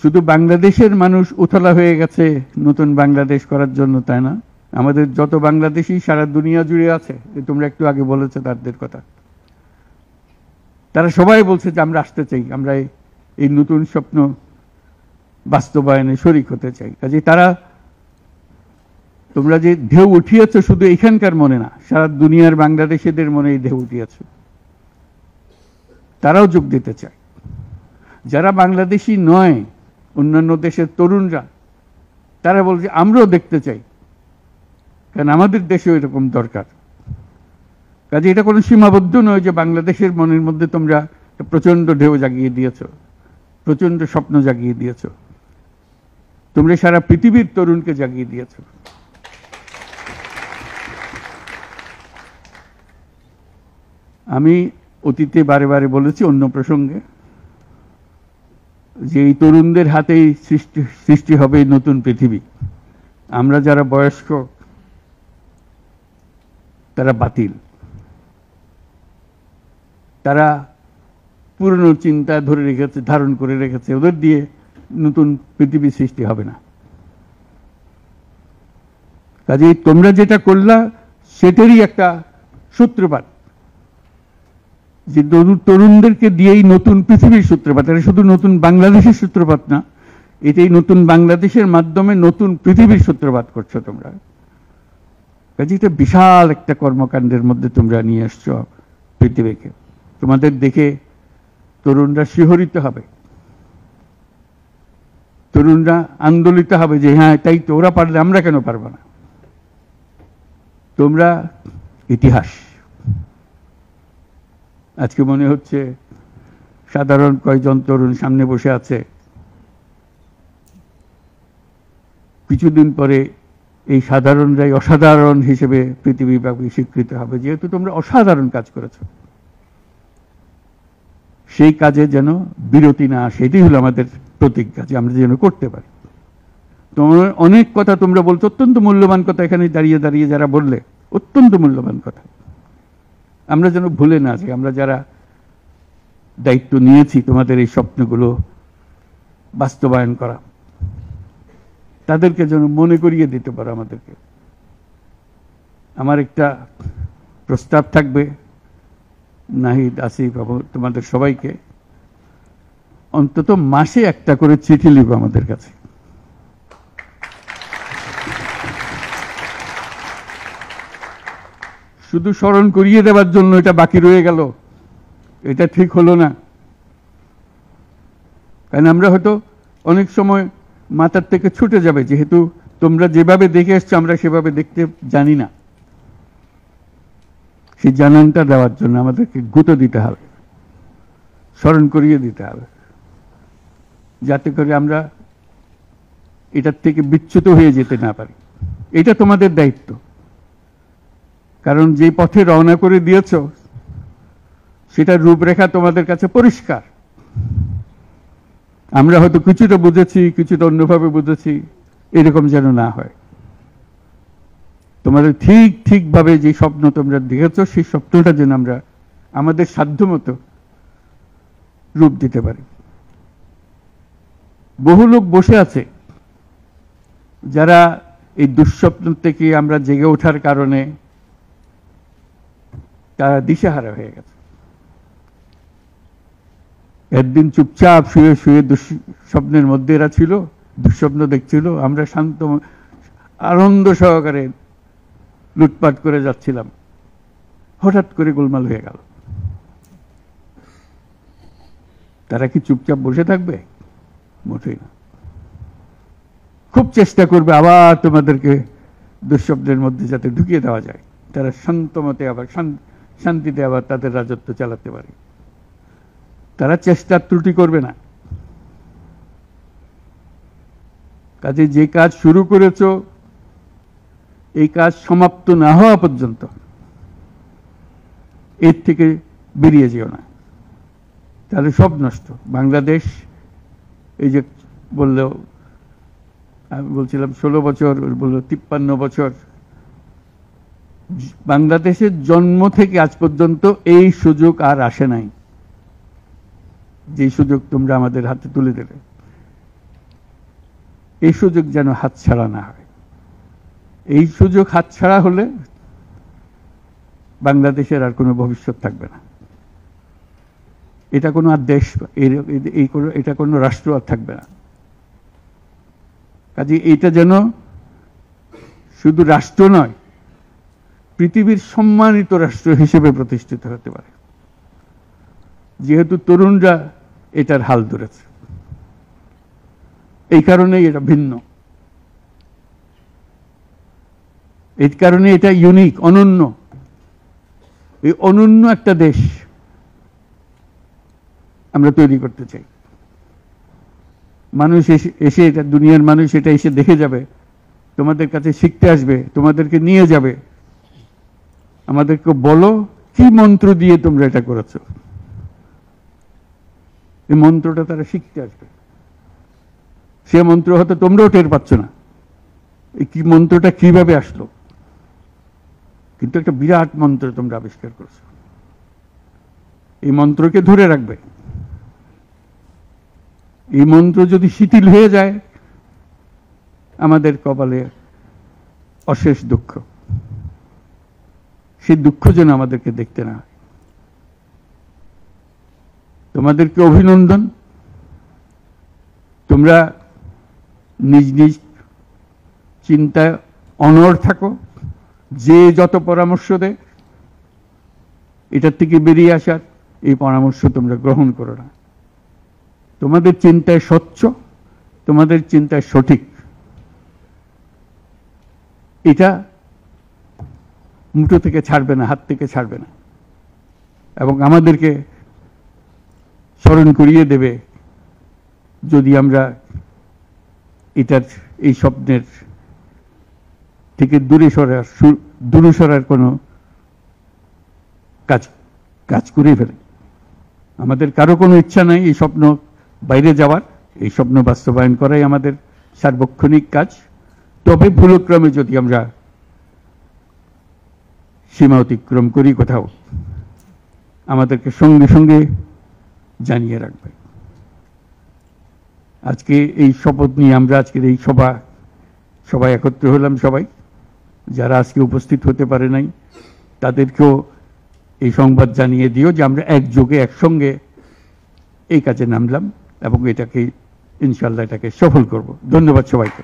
শুধু বাংলাদেশের মানুষ উতলা হয়ে গেছে নতুন বাংলাদেশ করার জন্য, তাই না? আমাদের যত বাংলাদেশি সারা দুনিয়া জুড়ে আছে, তোমরা একটু আগে বলেছো তাদের কথা, তারা সবাই বলছে যে আমরা আসতে চাই, আমরা এই নতুন স্বপ্ন বাস্তবায়নে শরিক হতে চাই। কাজে তারা, তোমরা যে ঢেউ উঠিয়েছ শুধু এখানকার মনে না, সারা দুনিয়ার বাংলাদেশিদের মনে এই ঢেউ উঠিয়েছ, তারাও যোগ দিতে চায়। যারা বাংলাদেশি নয়, অন্যান্য দেশের তরুণরা, তারা বলছে আমরাও দেখতে চাই, কারণ আমাদের দেশেও এরকম দরকার। কাজে এটা কোনো সীমাবদ্ধ নয় যে বাংলাদেশের মনের মধ্যে তোমরা প্রচন্ড ঢেউ জাগিয়ে দিয়েছ, প্রচন্ড স্বপ্ন জাগিয়ে দিয়েছ, তোমরা সারা পৃথিবীর তরুণকে জাগিয়ে দিয়েছ। আমি অতীতে বারে বারে বলেছি অন্য প্রসঙ্গে যে এই তরুণদের হাতেই সৃষ্টি হবে নতুন পৃথিবী। আমরা যারা বয়স্ক তারা বাতিল, তারা পুরনো চিন্তা ধরে রেখেছে, ধারণ করে রেখেছে, ওদের দিয়ে নতুন পৃথিবী সৃষ্টি হবে না। কাজেই তোমরা যেটা করলা সেটারই একটা সূত্রপাত, যে তরুণদেরকে দিয়েই নতুন পৃথিবীর সূত্রপাত। এটা শুধু নতুন বাংলাদেশের সূত্রপাত না, এটাই নতুন বাংলাদেশের মাধ্যমে নতুন পৃথিবীর সূত্রপাত করছো তোমরা। কাজে এটা বিশাল একটা কর্মকাণ্ডের মধ্যে তোমরা নিয়ে আসছো পৃথিবীকে। তোমাদের দেখে তরুণরা শিহরিত হবে, তরুণরা আন্দোলিত হবে যে হ্যাঁ তাই তো, ওরা পারলে আমরা কেন পারবো না। তোমরা ইতিহাস। আজকে মনে হচ্ছে সাধারণ কয়েকজন তরুণ সামনে বসে আছে, কিছুদিন পরে এই সাধারণরাই অসাধারণ হিসেবে পৃথিবীব্যাপী স্বীকৃত হবে, যেহেতু তোমরা অসাধারণ কাজ করেছো। সেই কাজে যেন বিরতি না আসে, এটাই হলো আমাদের প্রতিজ্ঞা, যে আমরা যেন করতে পারি। তোমার অনেক কথা তোমরা বলছো, অত্যন্ত মূল্যবান কথা, এখানে দাঁড়িয়ে দাঁড়িয়ে যারা বললে অত্যন্ত মূল্যবান কথা। আমরা যেন ভুলে না যাই, আমরা যারা দায়িত্ব নিয়েছি তোমাদের এই স্বপ্নগুলো বাস্তবায়ন করা, তাদেরকে যেন মনে করিয়ে দিতে পারো আমাদেরকে। আমার একটা প্রস্তাব থাকবে, নাহিদ, আসিফ, তোমাদের সবাইকে, অন্তত মাসে একটা করে চিঠি লিখো আমাদের কাছে। শুধু স্মরণ করিয়ে দেওয়ার জন্য এটা বাকি রয়ে গেল, এটা ঠিক হলো না। কারণ আমরা হয়তো অনেক সময় মাথার থেকে ছুটে যাবে, যেহেতু তোমরা যেভাবে দেখে এসছো আমরা সেভাবে দেখতে জানি না। সেই জানানটা দেওয়ার জন্য আমাদেরকে গুঁতো দিতে হবে, স্মরণ করিয়ে দিতে হবে, যাতে করে আমরা এটার থেকে বিচ্যুত হয়ে যেতে না পারি। এটা তোমাদের দায়িত্ব, কারণ যে পথে রওনা করে দিয়েছ সেটার রূপরেখা তোমাদের কাছে পরিষ্কার। আমরা হয়তো কিছুটা বুঝেছি, কিছুটা অন্যভাবে বুঝেছি, এরকম যেন না হয়। তোমাদের ঠিকভাবে যে স্বপ্ন তোমরা দেখেছ সেই স্বপ্নটা যেন আমরা আমাদের সাধ্যমতো রূপ দিতে পারি। বহু লোক বসে আছে যারা এই দুঃস্বপ্ন থেকে আমরা জেগে ওঠার কারণে তারা দিশেহারা হয়ে গেছে। একদিন চুপচাপ শুয়ে শুয়ে দুঃস্বপ্নের মধ্যে এরা ছিল, দুঃস্বপ্ন দেখছিল, আমরা শান্ত আনন্দ সহকারে লুটপাট করে যাচ্ছিলাম, হঠাৎ করে গোলমাল হয়ে গেল। তারা কি চুপচাপ বসে থাকবে? মোটেই না। খুব চেষ্টা করবে আবার তোমাদেরকে দুঃস্বপ্নের মধ্যে যাতে ঢুকিয়ে দেওয়া যায়, তারা শান্তমতে আবার শান্তিতে আবার তাদের রাজত্ব চালাতে পারে। তারা চেষ্টার ত্রুটি করবে না। কাজে যে কাজ শুরু করেছ এই কাজ সমাপ্ত না হওয়া পর্যন্ত এর থেকে বেরিয়ে যেও না, তাহলে সব নষ্ট। বাংলাদেশ এই যে বললো, আমি বলছিলাম 16 বছর, বললো 53 বছর। বাংলাদেশের জন্ম থেকে আজ পর্যন্ত এই সুযোগ আর আসে নাই, যে সুযোগ তোমরা আমাদের হাতে তুলে দেবে। এই সুযোগ যেন হাতছাড়া না হয়। এই সুযোগ হাতছাড়া হলে বাংলাদেশের আর কোনো ভবিষ্যৎ থাকবে না। এটা কোনো আর দেশ, এটা কোনো রাষ্ট্র আর থাকবে না। কাজে এটা যেন শুধু রাষ্ট্র নয়, পৃথিবীর সম্মানিত রাষ্ট্র হিসেবে প্রতিষ্ঠিত হতে পারে, যেহেতু তরুণরা এটার হাল ধরেছে। এই কারণেই এটা ভিন্ন, এই কারণে এটা ইউনিক, অনন্য। এই অনন্য একটা দেশ আমরা তৈরি করতে চাই। মানুষ এসে এটা, দুনিয়ার মানুষ এটা এসে দেখে যাবে, তোমাদের কাছে শিখতে আসবে, তোমাদেরকে নিয়ে যাবে, আমাদেরকে বলো কি মন্ত্র দিয়ে তোমরা এটা করেছো। এই মন্ত্রটা তারা শিখতে আসবে। সে মন্ত্র হয়তো তোমরাও টের পাচ্ছ না, এই কি মন্ত্রটা কিভাবে আসলো, কিন্তু একটা বিরাট মন্ত্র তোমরা আবিষ্কার করছো। এই মন্ত্রকে ধরে রাখবে। এই মন্ত্র যদি শিথিল হয়ে যায়, আমাদের কপালে অশেষ দুঃখ। সেই দুঃখ যেন আমাদেরকে দেখতে না হয়। তোমাদেরকে অভিনন্দন। তোমরা নিজ নিজ চিন্তায় অনড় থাকো। যে যত পরামর্শ দেয়, এটার থেকে বেরিয়ে আসার এই পরামর্শ তোমরা গ্রহণ করো না। তোমাদের চিন্তায় স্বচ্ছ, তোমাদের চিন্তায় সঠিক, এটা মুঠো থেকে ছাড়বে না, হাত থেকে ছাড়বে না, এবং আমাদেরকে স্মরণ করিয়ে দেবে যদি আমরা এটার, এই স্বপ্নের থেকে দূরে সরার কোনো কাজ করে ফেলে। আমাদের কারো কোনো ইচ্ছা নাই এই স্বপ্ন বাইরে যাওয়ার, এই স্বপ্ন বাস্তবায়ন করাই আমাদের সার্বক্ষণিক কাজ। তবে ভুলক্রমে যদি আমরা সীমা অতিক্রম করি কোথাও, আমাদেরকে সঙ্গে সঙ্গে জানিয়ে রাখবে। আজকে এই শপথ নিয়ে আমরা আজকের এই সবাই একত্র হলাম। সবাই যারা আজকে উপস্থিত হতে পারে নাই, তাদেরকেও এই সংবাদ জানিয়ে দিও যে আমরা একযোগে একসঙ্গে এই কাজে নামলাম এবং এটাকে ইনশাল্লাহ এটাকে সফল করব। ধন্যবাদ সবাইকে।